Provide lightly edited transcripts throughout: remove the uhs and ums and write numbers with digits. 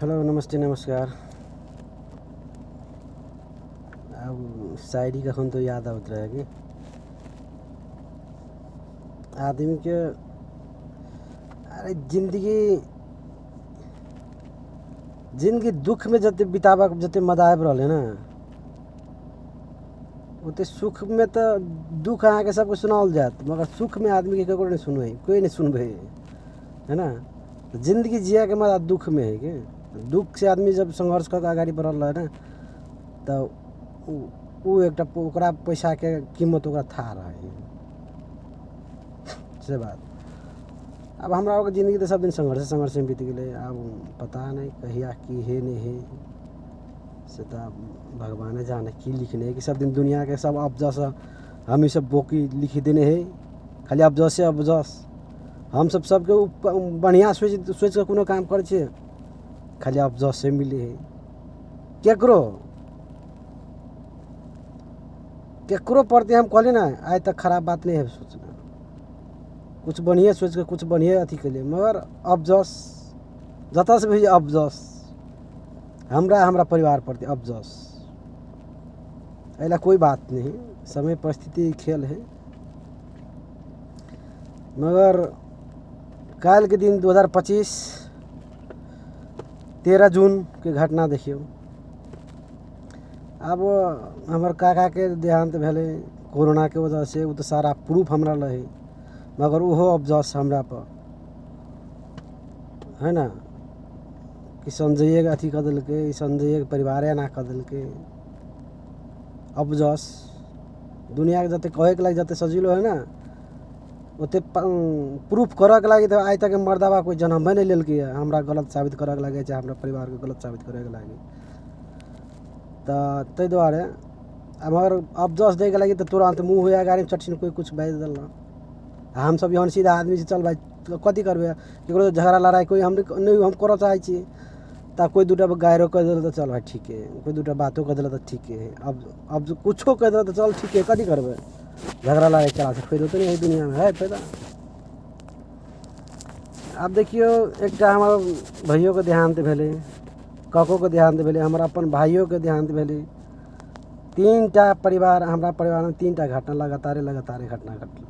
Hello, नमस्ते, नमस्कार। अब शायरी कखन तो याद आवत रहे कि आदमी के अरे जिंदगी दुख में जते बितावा जते मजा आब रहा है ना, ओते सुख में तो दुख अहाँ के सबके सुनाओल जात, मगर सुख में आदमी के ककरो नहीं सुनबे, कोई नहीं सुनबे, है ना। तो जिंदगी जिया के मजा दुख में है कि दुख से आदमी जब संघर्ष करके आगाड़ी बढ़ल है ना, तो उ एकटा ओकरा पैसा के कीमत ओकरा था रहे से बात। अब हमरा लोग जिंदगी तो सब दिन संघर्ष में बीत गए। अब पता नहीं कहिया की है नहीं है, से तो भगवान जाने की लिखने है कि सब दिन दुनिया के सब अब जस हम सब बोकी लिख देने है, खाली अब जस हम सब सबके बढ़िया सोच के कोनो काम कर छे, खाली अब जस से मिले है। केकरो प्रति हम कहले ना आज तक खराब बात नहीं है सोचना, कुछ बढ़िया सोच के कुछ बढ़िया अथी के लिए, मगर अब जस जता से भी अब जस हमरा परिवार प्रति अब जस ऐला कोई बात नहीं, समय परिस्थिति खेल है। मगर काल के दिन 2025 13 जून के घटना देखियो। अब हमार काका के देहांत भेले कोरोना के वजह से, वो तो सारा प्रूफ हमरा रहे, मगर वो अब जस हमरा पर है ना कि संजय अथी कर दिल के, संजय परिवार ना कर दिल के। अब जस दुनिया के जते कहे के लगे जते सजिलो है ना, ओते प्रूफ करे के लगे तो आज तक मर्दावा कोई जन्म नहीं लेल के हमरा गलत साबित करे के लगे, चाहे हमरा परिवार के गलत साबित करे के लगे। तो तै दुआरे मगर अब जस दे के लगे तो तुरंत मुँह हुआ गाड़ी में चटचिन कोई कुछ बाज दिल। हम सब यहाँ सीधा आदमी से चल भाई कथी करबे, केकरो झगड़ा लड़ाई कोई हम नहीं हम कर चाहे छी, ता कोई दूटा गायरो कह दिल तो चल भाई ठीक है, कोई दूटा बातों कह दिल तो ठीक है। अब कुछो कह दिल तो चल ठीक है, कथी करबे, झगड़ा लड़ाई चला से फायदा तो नहीं है दुनिया में, है फायदा। अब देखियो एक हमार भैयों के देहांत भेले, काको के देहांत भेले, हमारा अपन भाइयों के देहांत भेले। 3टा परिवार, हमारा परिवार में 3टा घटना लगातार घटना घटले।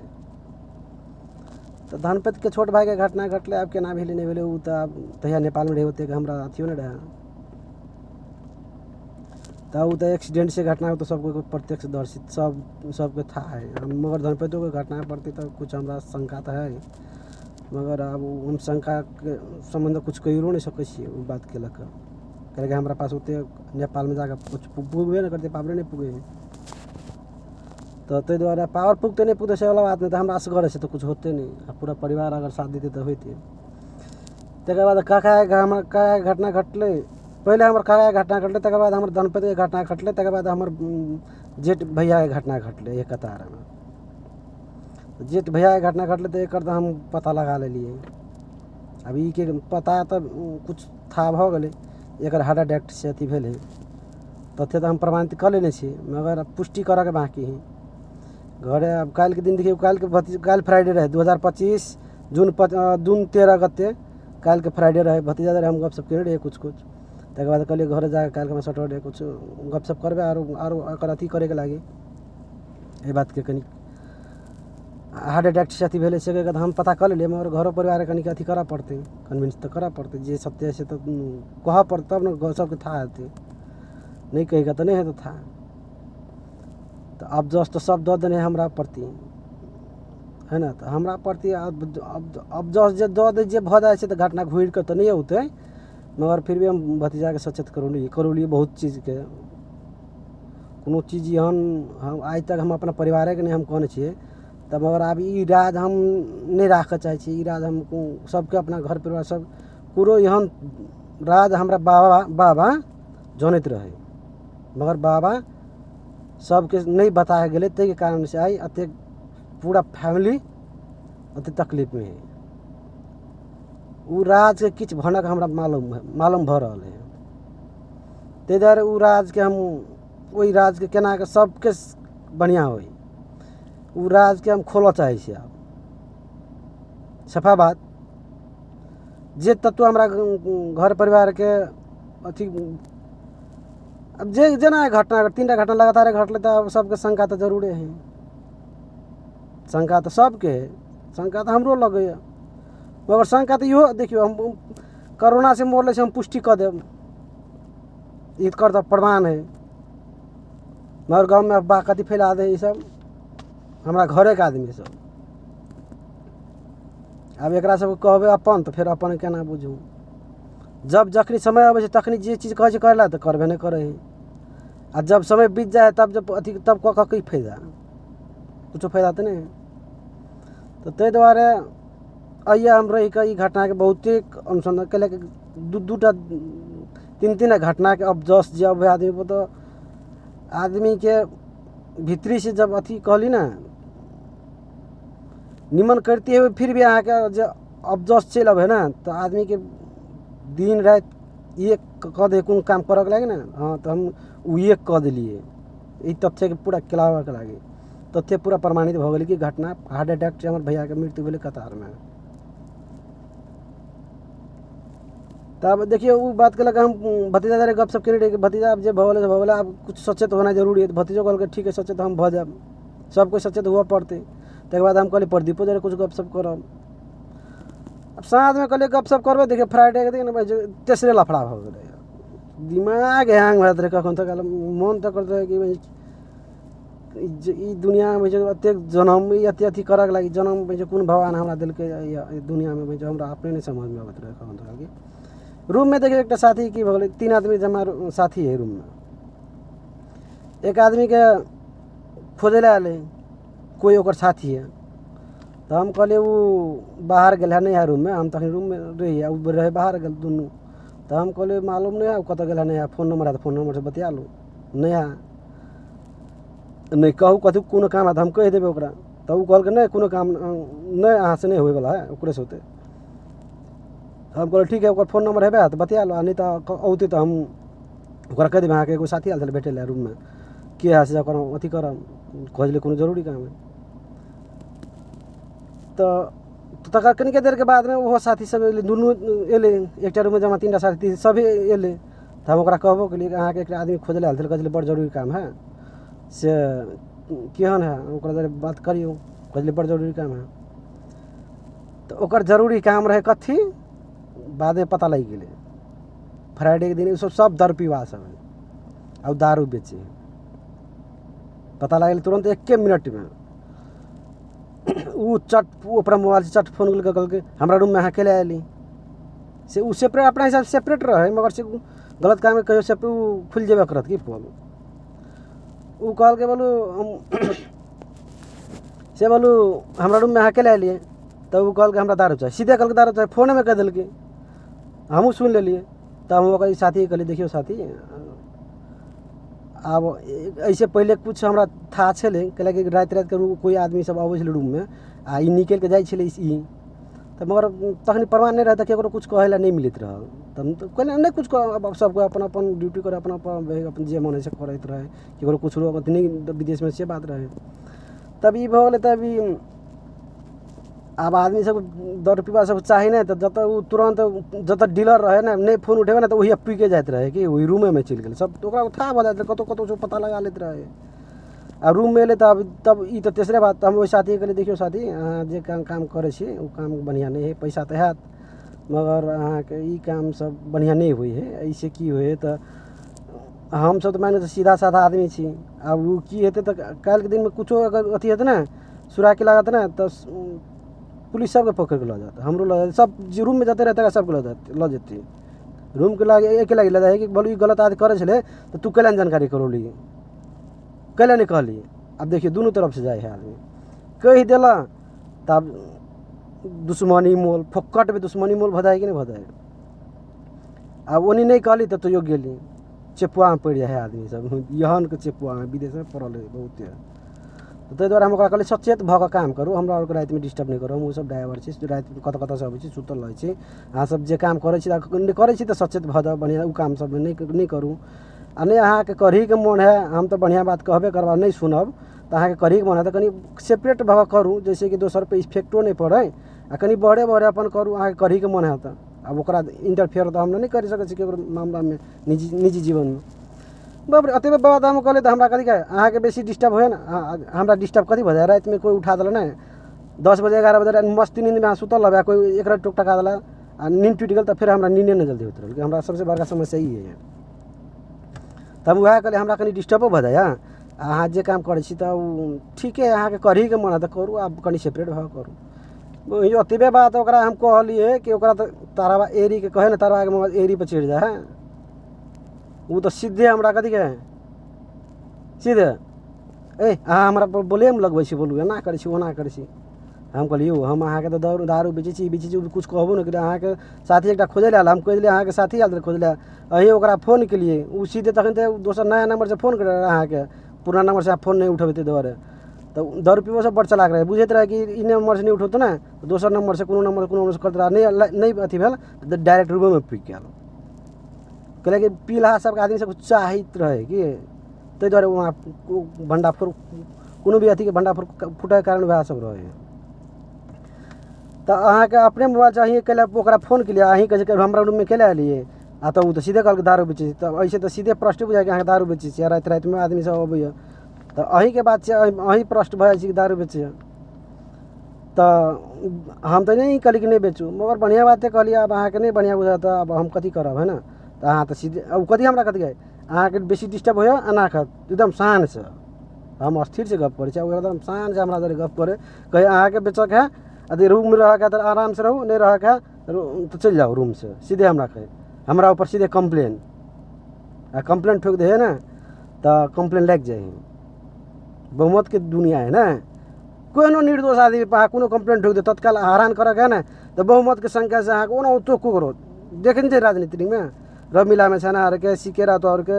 तो धनपत के छोट भाई के घटना घटले, अब केना भेले नहीं भेले, वो तो अब तहिया नेपाल में रहे होते हमरा अथियो नहीं रहा, तो वो तो एक्सीडेंट से घटना हो तो सबको प्रत्यक्ष दर्शित सबके था है। मगर धनपतों के घटना प्रति तो कुछ हमरा शंका तो है, मगर अब हम शंका के संबंध कुछ कहियो नहीं सकै छी वो बात के लक, करके हमारा पास होते नेपाल में जाकर कुछ पुगबे नहीं करते, पावरे नहीं पुगे। तो तै द्वारा पावर पुगते नहीं पुगते से वाला बात नहीं, तो हमरा असगर से तो कुछ होते नहीं, अब पूरा परिवार अगर साथ देते तो होते। तकर बाद काका घटना घटले, पहले हमारे काका के घटना घटले, तकर बाद हमारे धनपति के घटना घटले, तकर बाद हमारे जेठ भैया के घटना घटले एक कतार में। जेठ भैया के घटना घटले तो एक तो हम पता लगा लिए, अभी के पता तो कुछ था भ गए, एक हार्ट अटैक से अथी भेले, तथ्य तो हम प्रमाणित कर लेने छी, मगर पुष्टि करे के बाकी है घरे। अब काल के दिन देखिए, काल फ्राइडे रहे 2025 जून 13 गते, काल के फ्राइडे रहे, भतीजा रहे, हम गपशप करे रहे कुछ तक बाद कहलिए घर जाकर काल के सैटरडे कुछ गपशप करबे और अथी करे के लागे ये बात के कनी हार्ट अटैक से अथी भेले से हम पता कर लिए, मगर घरों परिवार कनी अथी करा पड़ते, कन्विंस तो करा पड़ते, जे सत्य से तो कह पड़ता तब ना सबके था आते, नहीं कहेगा तो नहीं है तो था। तो अब जस तो सब दो देने हमरा प्रति है ना, तो हमरा प्रति अब जस जे दो दे जे भ जाए से तो घटना घूर के तो नहीं होते, मगर फिर भी हम भतीजा के सचेत करोली बहुत चीज़ के, कोनो चीज़ हम आज तक हम अपना परिवार के नहीं हम कहने छे, तब मगर अब ई राज हम नहीं राख चाहे छी, ई राज हम सबके अपना घर परिवार सब पूरा यहाँ राज हमरा बाबा जानते रहे, मगर बाबा सबके नहीं बताया गए, ते कारण से आई अत पूरा फैमिली अत तकलीफ में है। उ राज के किछ भनक हमरा मालूम भ रहा है, ते द्वारे उ राज के हम वही राज के केना के सबके बढ़िया होई, उ राज के हम खोल चाहे छी। अब सफा बात जे तत्व हमरा घर परिवार के अथी अब जे जेना घटना अगर 3टा घटना लगातार घटले तो अब सबके शंका तो जरूरे है, शंका तो सबके है, शंका तो हमरो लगैए। मगर शंका तो इहो देखियो हम कोरोना से मरले से हम पुष्टि कर देब, इकर तो प्रमाण है। मगर गाँव में अफवाह कथी फैला दे, सब हमारा घरे के आदमी सब। अब एकरा सब कहबे अपन तो फिर अपन केना बुझू। जब जखनी समय आवे तखनी जे चीज कहे करला तो करबे नहीं करे है, आ जब समय बीत जाए तब जब अथी तब कह की फायदा, कुछ फायदा तो नहीं। तो ते द्वारे अइया हम रही के घटना के बहुते अनुसंधान कैले, 2-2टा 3-3 घटना के अब जस जब आदमी को तो आदमी के भीतरी से जब अथी कहली ना निमन करते हुए फिर भी अहाँ के जो अब जस चल अब है ना तो आदमी के दिन रात एक कह दे कौन काम करक लगे ना, हाँ तो हम उ एक कह दिलिए। ये तथ्य के पूरा खिलावा के लगे, तथ्य पूरा प्रमाणित हो गई कि घटना हार्ट अटैक से हमारे भैया के मृत्यु भेल कतार में। तब देखिए वो बात के लगा हम भतीजा जरे गप सब करे भतीजा अब जे भवले भवले अब कुछ सचेत होना जरूरी है। भतीजो कहल ठीक है सचेत हम भ जाब, सब कोई सचेत हुआ पड़ते। तक बाद हम कहले प्रदीपो जरे कुछ गप सब करब। अब साँझ में कहले गप सब करबे, देखिए फ्राइडे के दिन भाई तेसरे लफड़ा हो गए, दिमाग हैंग भैत रहे कखन तक। मन तक करते है कि भाई ई दुनिया में जो अत्य जन्म अति अथी करक लगी जन्म में कौन भगवान हमरा दिल के दुनिया में जो हमरा अपने नहीं समझ में आवत रहे कखन तक। रूम में देखिए एक साथी की भले 3 आदमी जमा साथी है रूम में, एक आदमी के खोजे आए कोई ओकर साथी है। तो हम कहले वो बाहर गए नहीं है रूम में, हम तखनी रूम में रही रहे बाहर गए दोनों। तो हम कहले मालूम नहीं है कत गया नहीं है, फोन नंबर है तो फोन नंबर से बतिया लो, नहीं है नहीं कहू कथी कोनो काम है तो हम कह देवे ओकरा। तो वो कहल नहीं कोनो काम नहीं अहाँ से नहीं होए वाला है ओकरे से होते। हम कहले ठीक है ओकर फोन नंबर है तो बतिया लो, नहीं तो औते तो हम ओकरा कह देवे अहाँ के एगो साथी आयल छल बैठे रूम में के है से अथी करम खोजले कोनो जरूरी काम है। तो तक कनिक देर के बाद में वो साथी सब दुनू एले एक रूम में जमा 3टा साथी सब एले। तो हम ओकरा कहबो के लिए अहाँ के एक आदमी खोजले आयल कहले बड़ जरूरी काम है से केहन है ओकरा जरे बात करियो, कहले बड़ जरूरी काम है। तो ओकर जरूरी काम रहे कथी बाद में पता लग गए, फ्राइडे के दिन सब दारू पीवा सब है और दारू बेचे, पता लगे तुरंत 1 मिनट में। वो चट ओपरा मोबाइल से चट फोन करके हमारा रूम में अहाँ अकेले आयली से उ सेपरेट अपना हिसाब से सेपरेट रहे, मगर से गलत काम में कहियो से खुल जेबे करत कि फोन वो कहल के बोलू हम से बोलू हमारा रूम में अहाँ अकेले आयलिए। तब वो कहल के हमरा दारू चाहिए, सीधे कहल के दारू चाहिए, फोने में कह दिल के हमहूँ सुन लेलिए। तब हम ओकर साथी कहलिए देखियो साथी अब ऐसे पहले कुछ हमरा था छे कैला कि रात के कोई आदमी सब आवे रूम में आ निकल के जाए ई तो मगर तखनी प्रमाण नहीं रहता कि कुछ कहेला नहीं मिलत रहा। तब तो कहले नहीं कुछ अब सबको अपन अपन ड्यूटी करे अपन अपन जे मन है से करत रहे कि कुछ नहीं विदेश में से बात रहे। तब ई भले तब अब आदमी सब दारू पीवा सब चाहे ना तो जत तुरंत जत डीलर रहे ना नहीं फोन उठेबे ना तो वही पी के जाते रहे कि वही रूमे में चल गए सब। तो था बजा कतो कतो पता लगा लेते रहे आ रूम में ले तब ई तो तेसरे बात। हम वही साथी कहले देखियो साथी अहाँ जे काम करे छी वो काम बढ़िया नहीं है, पैसा तो है मगर अहाँ के ई काम सब बढ़िया नहीं हुई है, ऐसे की हुए तो हम सब तो माने तो सीधा साधा आदमी छी। अब वो की हेते तो कल के दिन में कुछ अगर अथी हेते ना सुरा के लागत ना तो पुलिस सबके पकड़ के ला जाता, हमरो ला जाते, सब जो रूम में जाते रहता है सबको ला जाती रूम के लागे एक लगे लगा है कि बोलो गलत आदमी करे छले तो तू कैला जानकारी करो ली कैला नहीं कहली। अब देखिए दोनों तरफ से जाए है आदमी कह दिला तब दुश्मनी मोल फोकट में दुश्मनी मोल भदाए कि नहीं भदाए। अब ओनी नहीं कहली तब तो योग गेली चेपुआ में पड़ जाए आदमी सब, यहन के चेपुआ में विदेश में पड़ल है बहुत। तो ताहि दुआरे हम ओकरा कहलिए सचेत भऽ कऽ काम करू, हमरा और रात में डिस्टर्ब नहीं करू। हम सब ड्राइवर छी रात कत कत से अबै छी सुतल रहै छी, अहाँ सब जे काम करै छी तऽ सचेत भऽ जाउ बढ़िया उ काम सब नहीं करू। आ नहीं अहाँ के करही के मन है हम तो बढ़िया बात कहबे करबा नहीं सुनब तो अहाँ के करही के मन है तो कनी सेपरेट भऽ कऽ करू जैसे कि दोसर पे इफेक्टो नहीं पड़े आ कनी बड़े बड़े अपन करू अहाँ के करही के मन है तो अब ओकरा इंटरफेयर तो हम नहीं कर सकै छी केकरो मामला में निजी जीवन में। बाप रे अतबे बात हम कहले तो हमरा कथी कहे अहाँ के बेसी डिस्टर्ब होय ना हमरा डिस्टर्ब कथी भऽ जाए रात में कोई उठा देला ना 10 बजे 11 बजे मस्ती नींद में अहाँ सुतल रहबै कोई एक टोक टका देला आ नींद टूट गेल तो फिर हमरा नींदे न जल्दी होत रहल हमरा सबसे बड़का समस्या ई है। तब वह कहले हमरा कनी डिस्टर्बो भऽ जाए अहाँ जे काम करै छी तऽ ठीक है अहाँ के करही के मन है तऽ करू आब कनी सेपरेट भऽ करू यो अतबे बात ओकरा हम कहलिए कि ओकरा ताराबा एरी के कहे ना ताराबा के मोबाइल एरी पर चढ़ जाए है वो तो सीधे हमरा कथी कहे सीधे ए अहाँ हमरा बोले में लगबै छी बोलू एना करै छी ओना करै छी हम कहलिए यौ हम अहाँ के तो दारू बेचै छी कुछ कहबो न कि अहाँ के साथी एकटा खोजे लाल हम कह दिए अहाँ के साथी आयल खोजे ला अही ओकरा फोन केलिए उ सीधे तखन ते दोसर नया नंबर से फोन करे अहाँ के पुराना नंबर से फोन नहीं उठबे दुआरे तो दारू पीबो से बड़ चलाक रहे बुझे रहे कि इ नंबर से नहीं उठौतो ना तो दोसर नंबर से कोनो नंबर से करते रहा नहीं अथी भेल तो डायरेक्ट रूबे में पीक गेल कहले कि पीला सब आदमी सब चाहित रहे कि तै दुआरे वहाँ भंडाफोड़ कोनो भी अथी के भंडाफोड़ फूटे के कारण वह सब रहे तो अहाँ के अपने मोबाइल चाहिए कैले ओकरा फोन के लिए अहीं कहे हमरा रूम में कैले आलिए आ तो तो सीधे कहल दारू बेचे तो ऐसे तो सीधे प्रश्न बुझाए कि अहाँ दारू बेचे छी रात रात में आदमी सब अबैया तो अहीं के बात से अहीं प्रश्न भए छी कि दारू बेचे तो हम तो नहीं कहली कि नहीं बेचू मगर बढ़िया बात कहलिए अब अहाँ के नहीं बढ़िया बुझाता अब हम कथी करब है ना तो अहाँ तो सीधे अब कथी हमरा कथी कहे अहाँ के बेसी डिस्टर्ब होय अना एकदम शान से हम स्थिर से गप करे एकदम शान से हमरा जरे गप करे कहे अहाँ के बेचक है यदि रूम में रह तो आराम से रहू नहीं रह तो चल जाओ रूम से सीधे हमरा कहे हमरा ऊपर सीधे कंप्लेन कंप्लेन ठोक दे है ना तो कंप्लेन लग जाए बहुमत के दुनिया है ना कोनो निर्दोष आदमी पर कोनो कंप्लेन ठोक दे तत्काल हैरान करक है ना तो बहुमत के संख्या से अहाँ ओना तो करो देखे नहीं राजनीति में रमिला में छना के सिकेरा तो और के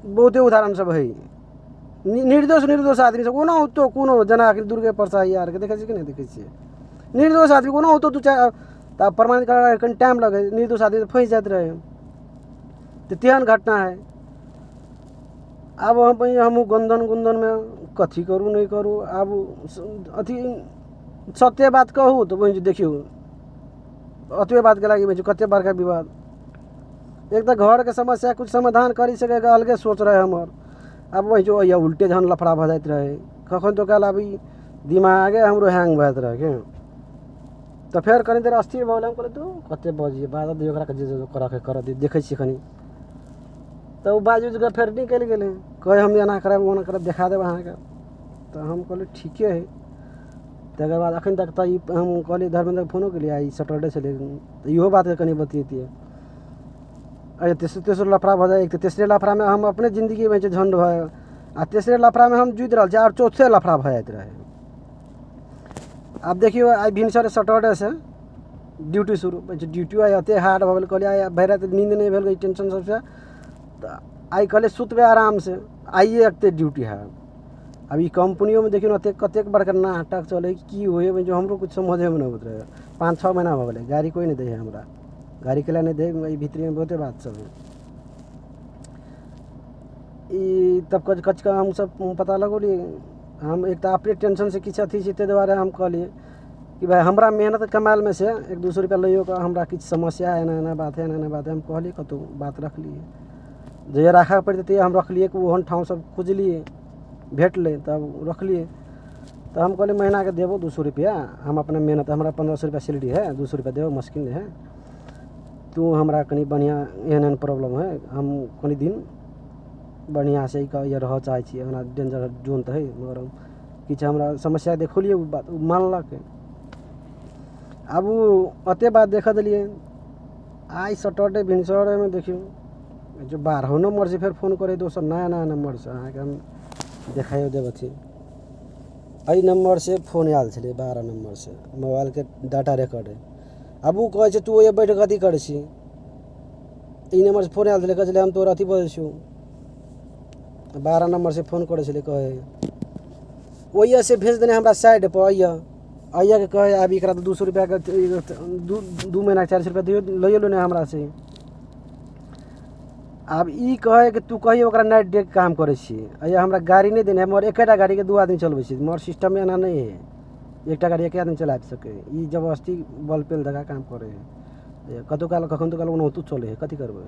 बहुते उदाहरण सब है निर्दोष आदमी सब कोनो तो कोनो जना दुर्गे प्रसाद यार के देखे कि नहीं देखे छी निर्दोष आदमी कोनो तो तू तब प्रमाणित कर कहीं टाइम लगे निर्दोष आदमी तो फंस जाते रहे तो तेहन घटना है। अब हम गुंदन में कथी करूँ नहीं करूँ अब अथी सत्य बात कहूँ तो वही देखियो अतबे बात के लगी कते बड़का विवाद एक तो घर के समस्या कुछ समाधान कर सके अलगे सोच रहे हमार अब वही जो या उल्टे जहन लफड़ा भ जाते रहे कखन तो कल अभी दिमागे हमरो हैंग भत रहे के तो फिर कनी देर अस्थिर भल हम कहले तू कते बजिए बात दी ओकरा के कर दे देखे छी कनी तो बाजू जगह फिर निकल गए कहे हम एना करब ओना करब देखा देब अहाँ के तो हम कहले ठीके है तकर बाद अखन तक तो हम कहलिए धर्मेंद्र फोनो के लिए आई सैटरडे चले इहो बात के कनी बतियतिए अरे तेसर लफड़ा भऽ जाए एक तेसरे लफड़ा में हम अपने जिंदगी में झंड भऽ आ तेसरे लफड़ा में हम जुद रहा और चौथे लफड़ा भऽ जाते रहे। अब देखियो आई भिनसर सैटरडे से ड्यूटी शुरू ड्यूटी आई अते हार्ड भऽ गेल कहलिए आई भरि रात नींद नहीं भेल टेंशन सबसे तो आई कहले सुतबे आराम से आइए अते ड्यूटी है। अब ये कंपनियों में देखियो ना कतेक बड़का नाटक चले की होए जो हमरो कुछ समझे में नहीं होत रहे 5-6 महीना भऽ गेलै गाड़ी कोई नहीं दे है हमरा गाड़ी के लिए नहीं दे भीतरी में बहुते बात सब है तब कच का हम सब पता लगोलिए हम एक तो अपने टेंशन से किछु अथी ते दुआरे हम कहलिए कि भाई हमरा मेहनत कमाल में से 1-200 रुपया लियो का हमरा किछु समस्या है ना बात है ना बात है हम कहलिए कतौ बात रख लिए जे राखा पड़ते हम रख लिए कि ओहन ठाव सब खोजलिए भेट ले तब रख लिए तो हम कहलिए महीना के देवो 200 रुपया हम अपना मेहनत हमरा 1500 रुपया सैलरी है 200 रुपया देवो मुश्किल है तू हमरा कनी बढ़िया एहन प्रॉब्लम है हम कनी दिन बढ़िया से ये रह चाहे छी हमरा डेंजर जोन तो है मगर हम किछु हमरा समस्या देखलिए बात मानलक अब अते बात देख दिलिए आई सैटरडे भिनसर में देखियो जो 12 नंबर से फिर फोन करे दोसर नया नंबर से अहाँ के हम देखाइयो देब थी एहि नंबर से फोन आयल छलै 12 नंबर से मोबाइल के डाटा रिकॉर्ड है। अब वो कहे तू ये बैठ कथी करे छी ई नंबर से फोन आयल छलै कहै छलै हम तोर अथी बजै छी 12 नंबर से फोन करे छलै कहे ओहिया से भेज देने हमरा साइड पर आइया के कहे अब एकरा 200 रुपया के 2 महीना 400 रुपया दियो लइयो लो ने हमरा से अब ई कहे कि तू कहिए ओकरा नाइट डे काम करे छी अया हमरा गाड़ी नहीं देने मोर एकेटा गाड़ी के 2 आदमी चलबै छी मोर सिस्टम में एना नहीं है एकटा गाड़ी एक आदमी चला सके ई जबरदस्ती बल पे धक्का काम करे कतौ काल कखन तो काल ओनाहितो चले है कथी करबै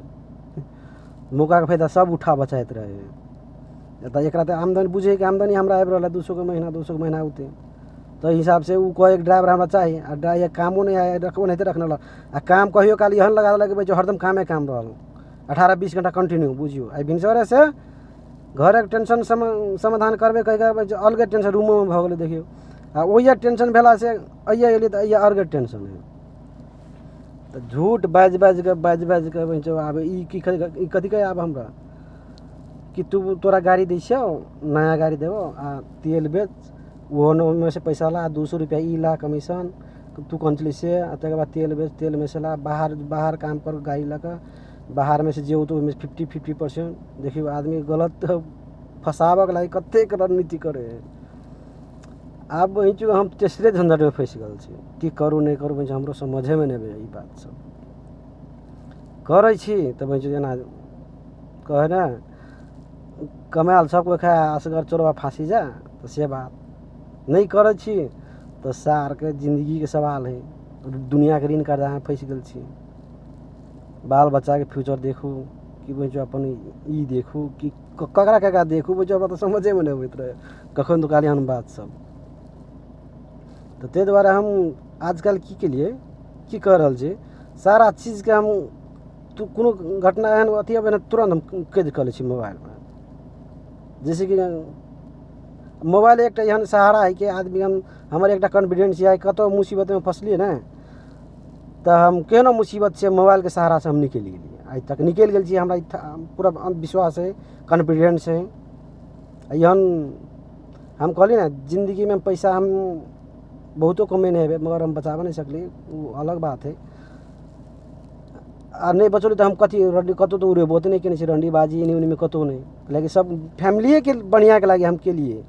मौका के फायदा सब उठा बचाइत रहे त एकरा त आमदनी बुझे कि आमदनी हमरा आबि रहल 200 के महीना उते तो हिसाब से उ कहे ड्राइवर हमरा चाहिए आ ड्राइवर कामो नहीं आए रखबो नहीं रखने आ काम कहियो काल एहन लगा देलक जो हरदम कामे काम रहल 18-20 घंटा कंटिन्यू बुझियो आ भिनसरे से घर के टेंशन समाधान करबे कह के अलगे टेंशन रूमो में भ गेलै देखियो आ ओहिया टेंशन भेला से अइया एली त अइया अलगे टेंशन है तो झूठ बाज के आब ई कथी कहे आब हमरा कि तोरा गाड़ी दै छियौ नया गाड़ी देबो आ तेल बेच वो में से पैसा ला 200 रुपया ई ला कमीशन तू कौन चली से तक बाद तेल बेच तेल में से ला बाहर काम कर गाड़ी ला कर बाहर में से जे तो 50% देखियो आदमी गलत फसाबक लागी कतेक रणनीति करे आब वही चीज हम तेसरे झंझट में फंस गल छी कि करू नहीं करू वही हमरो समझे में नहीं ई बात सब करे छी त वही जेना कहे ना कमाल सबको खा असगर चोरवा फांसी जा तो से बात नहीं करे छी तो सार के जिंदगी के सवाल है दुनिया के ऋण कर्जा में फंस गल छी बाल बच्चा के फ्यूचर देखू कि वही जो अपन ई देखू कि ककरा देखू वो जो तो समझे में नहीं होइत रहे कखन तो काली हम बात सब तो ते द्वारा हम आजकल की के लिए की कर रहल छी सारा चीज के हम तू कोनो घटना एहन अथी अब तुरंत हम कैद कर ले छी मोबाइल में जैसे कि मोबाइल एक एहन सहारा है कि आदमी हमारे एक कॉन्फिडेंस है कतो मुसीबत में फंसलिए ना तो हम केहनो मुसीबत से मोबाइल के सहारा से हम निकल गेलिए आज तक निकल गए छी हमरा पूरा विश्वास है कॉन्फिडेंस है एहन हम कहली ना जिंदगी में पैसा हम बहुतो कमेने है मगर हम बचाबे नहीं सकली वो अलग बात है आ नहीं बचल तो हम कथी कतो तो उड़ेबो नहीं केने रंडीबाजी इन्हीं में कतो नहीं लेकिन सब फैमिली के बढ़िया के लगे हम के लिए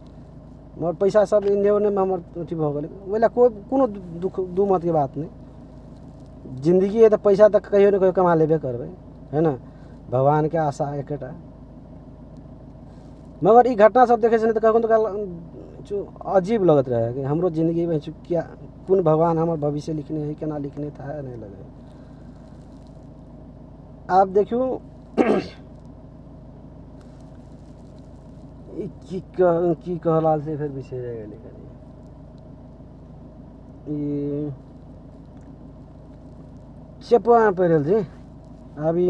मगर पैसा सब इन्हें उन्हें में हमर अथी भ गेलै ओइला कोई कोनो दुख दू मत के बात नहीं जिंदगी है तो पैसा तक कहियो न कहियो कमा लेबे करबे है ना भगवान के आशा एकेटा मगर ई घटना सब देखे से तो कखन तो अजीब लगत रहे कि हमरो जिंदगी में क्या कौन भगवान हमार भविष्य लिखने है केना लिखने था नहीं लगे आप देखियो की कहलाल से फिर विषय रह गेलै ई चेपवा पड़ल जी अभी